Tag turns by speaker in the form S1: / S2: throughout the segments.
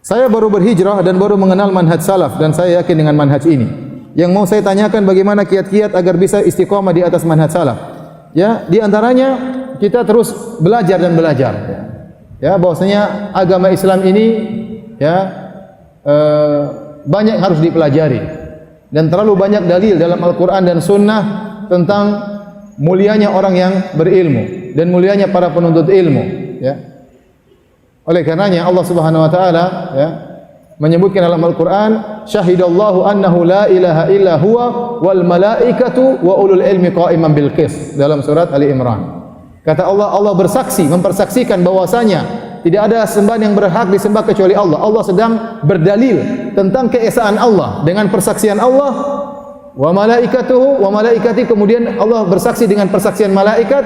S1: Saya baru berhijrah dan baru mengenal manhaj salaf dan saya yakin dengan manhaj ini. Yang mau saya tanyakan bagaimana kiat-kiat agar bisa istiqomah di atas manhaj salaf. Ya, di antaranya kita terus belajar dan belajar. Ya, bahwasanya agama Islam ini ya banyak harus dipelajari dan terlalu banyak dalil dalam Al-Qur'an dan Sunnah tentang mulianya orang yang berilmu dan mulianya para penuntut ilmu. Ya. Oleh karenanya Allah Subhanahu wa taala ya menyebutkan dalam Al-Qur'an, syahidallahu annahu la ilaha illa huwa wal malaikatu wa ulul ilmi qa'iman bil qist, dalam surat Ali Imran. Kata Allah, Allah bersaksi, mempersaksikan bahwasanya tidak ada sembahan yang berhak disembah kecuali Allah. Allah sedang berdalil tentang keesaan Allah dengan persaksian Allah, wa malaikatuhu wa malaikati, kemudian Allah bersaksi dengan persaksian malaikat,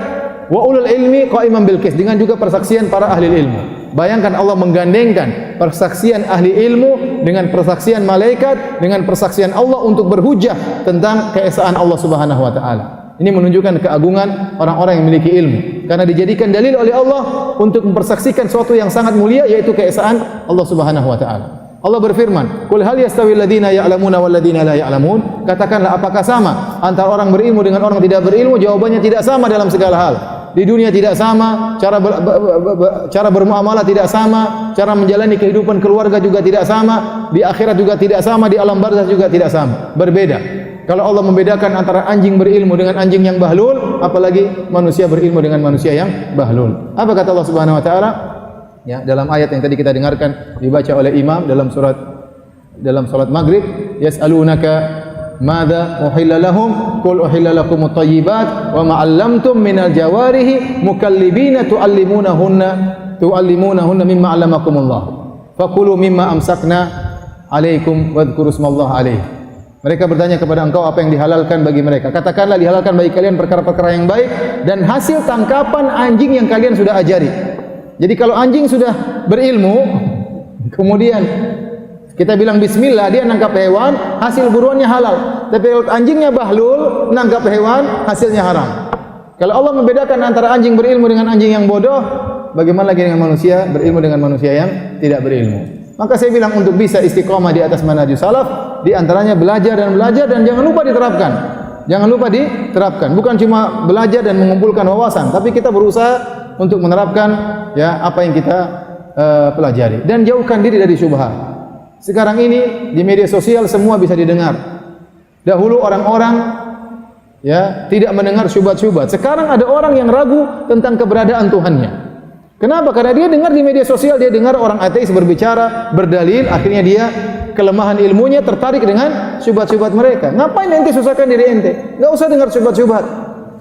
S1: wa ulul ilmi qa'iman bil qist, dengan juga persaksian para ahli ilmu. Bayangkan Allah menggandengkan persaksian ahli ilmu dengan persaksian malaikat dengan persaksian Allah untuk berhujjah tentang keesaan Allah Subhanahu wa taala. Ini menunjukkan keagungan orang-orang yang memiliki ilmu karena dijadikan dalil oleh Allah untuk mempersaksikan sesuatu yang sangat mulia, yaitu keesaan Allah Subhanahu wa taala. Allah berfirman, "Qul hal yastawil ladzina ya'lamuna wal ladzina la ya'lamun?" Katakanlah, apakah sama antara orang berilmu dengan orang tidak berilmu? Jawabannya tidak sama dalam segala hal. Di dunia tidak sama, cara bermuamalah tidak sama, cara menjalani kehidupan keluarga juga tidak sama, di akhirat juga tidak sama, di alam barzakh juga tidak sama, berbeda. Kalau Allah membedakan antara anjing berilmu dengan anjing yang bahlul, apalagi manusia berilmu dengan manusia yang bahlul. Apa kata Allah Subhanahu wa taala? Ya, dalam ayat yang tadi kita dengarkan dibaca oleh imam dalam salat Maghrib, yas'alunaka madza uhilla lahum qul uhilla lakumut thayyibat wa ma 'allamtum minal jawarihi mukallibina tu'allimunahunna mimma 'allamakumullah fakulu mimma amsakna 'alaikum wadhkuru ismallahi 'alaihi. Mereka bertanya kepada engkau apa yang dihalalkan bagi mereka. Katakanlah, dihalalkan bagi kalian perkara-perkara yang baik dan hasil tangkapan anjing yang kalian sudah ajari. Jadi kalau anjing sudah berilmu, kemudian kita bilang bismillah, dia nangkap hewan, hasil buruannya halal. Tapi kalau anjingnya bahlul, nangkap hewan, hasilnya haram. Kalau Allah membedakan antara anjing berilmu dengan anjing yang bodoh, bagaimana lagi dengan manusia berilmu dengan manusia yang tidak berilmu? Maka saya bilang untuk bisa istiqomah di atas manhaj salaf, di antaranya belajar dan jangan lupa diterapkan. Jangan lupa diterapkan. Bukan cuma belajar dan mengumpulkan wawasan, tapi kita berusaha untuk menerapkan ya apa yang kita pelajari dan jauhkan diri dari syubhat. Sekarang ini di media sosial semua bisa didengar. Dahulu orang-orang ya tidak mendengar syubhat-syubhat. Sekarang ada orang yang ragu tentang keberadaan Tuhannya. Kenapa? Karena dia dengar di media sosial, dia dengar orang ateis berbicara, berdalil, akhirnya dia kelemahan ilmunya tertarik dengan syubhat-syubhat mereka. Ngapain ente susahkan diri ente? Enggak usah dengar syubhat-syubhat.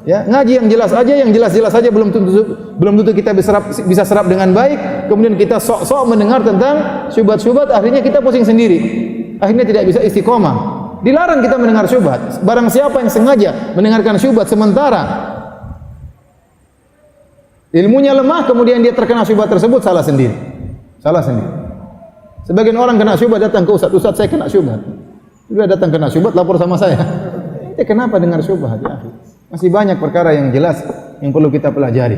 S1: Ya, ngaji yang jelas aja, yang jelas-jelas saja belum tentu kita bisa serap dengan baik. Kemudian kita sok-sok mendengar tentang syubhat-syubhat, akhirnya kita pusing sendiri. Akhirnya tidak bisa istiqomah. Dilarang kita mendengar syubhat. Barang siapa yang sengaja mendengarkan syubhat sementara ilmunya lemah, kemudian dia terkena syubhat tersebut, salah sendiri. Salah sendiri. Sebagian orang kena syubhat datang ke ustaz, "Ustaz, saya kena syubhat." Dia datang kena syubhat, lapor sama saya. Kenapa dengar syubhat ya? Masih banyak perkara yang jelas yang perlu kita pelajari.